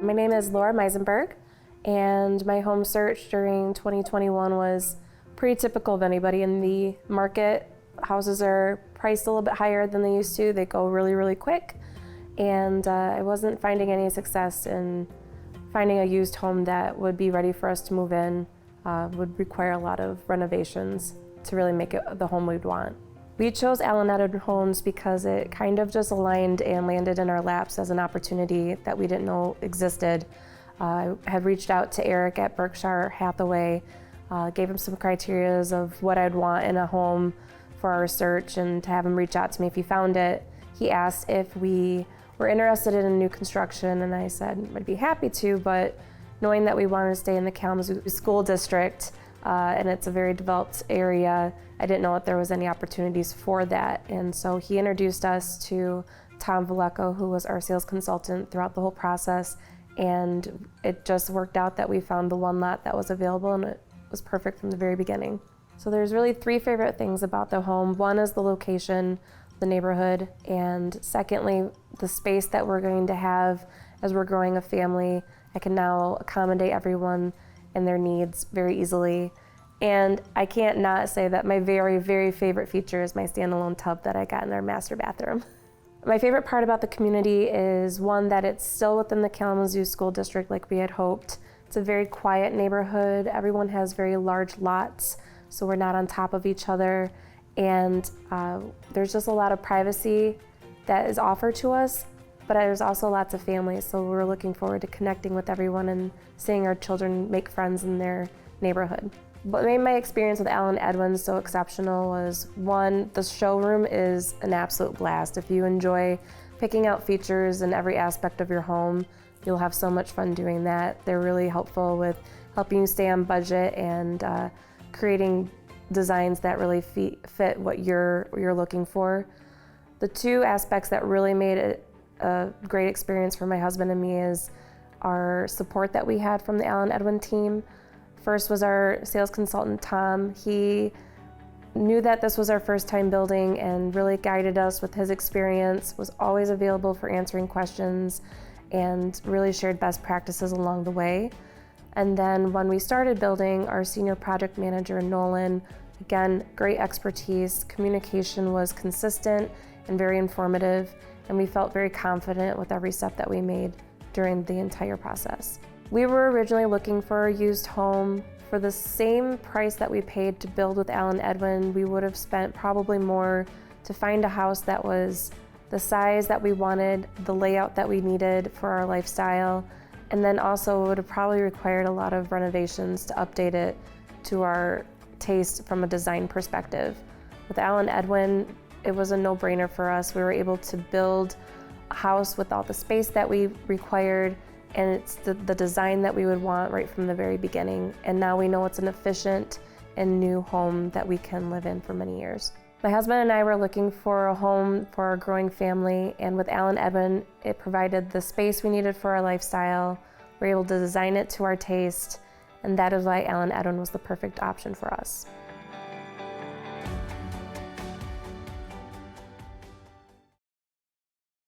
My name is Laura Muysenberg, and my home search during 2021 was pretty typical of anybody in the market. Houses are priced a little bit higher than they used to. They go really, really quick, and I wasn't finding any success in finding a used home that would be ready for us to move in. Would require a lot of renovations to really make it the home we'd want. We chose Allen Edwin Homes because it kind of just aligned and landed in our laps as an opportunity that we didn't know existed. I had reached out to Eric at Berkshire Hathaway, gave him some criteria of what I'd want in a home for our search, and to have him reach out to me if he found it. He asked if we were interested in new construction, and I said I'd be happy to, but knowing that we wanted to stay in the Kalamazoo School District, and it's a very developed area, I didn't know if there was any opportunities for that. And so he introduced us to Tom Valecco, who was our sales consultant throughout the whole process, and it just worked out that we found the one lot that was available, and it was perfect from the very beginning. So there's really three favorite things about the home. One is the location, the neighborhood, and secondly, the space that we're going to have as we're growing a family. I can now accommodate everyone and their needs very easily. And I can't not say that my very, very favorite feature is my standalone tub that I got in our master bathroom. My favorite part about the community is, one, that it's still within the Kalamazoo School District like we had hoped. It's a very quiet neighborhood. Everyone has very large lots, so we're not on top of each other. And there's just a lot of privacy that is offered to us, but there's also lots of families, so we're looking forward to connecting with everyone and seeing our children make friends in their neighborhood. What made my experience with Allen Edwin so exceptional was, one, the showroom is an absolute blast. If you enjoy picking out features in every aspect of your home, you'll have so much fun doing that. They're really helpful with helping you stay on budget and creating designs that really fit what you're looking for. The two aspects that really made it a great experience for my husband and me is our support that we had from the Allen Edwin team. First was our sales consultant, Tom. He knew that this was our first time building and really guided us with his experience, was always available for answering questions, and really shared best practices along the way. And then when we started building, our senior project manager, Nolan, again, great expertise. Communication was consistent and very informative, and we felt very confident with every step that we made during the entire process. We were originally looking for a used home. For the same price that we paid to build with Allen Edwin, we would have spent probably more to find a house that was the size that we wanted, the layout that we needed for our lifestyle, and then also would have probably required a lot of renovations to update it to our taste from a design perspective. With Allen Edwin, it was a no-brainer for us. We were able to build a house with all the space that we required, and it's the design that we would want right from the very beginning. And now we know it's an efficient and new home that we can live in for many years. My husband and I were looking for a home for our growing family, and with Allen Edwin, it provided the space we needed for our lifestyle. We were able to design it to our taste, and that is why Allen Edwin was the perfect option for us.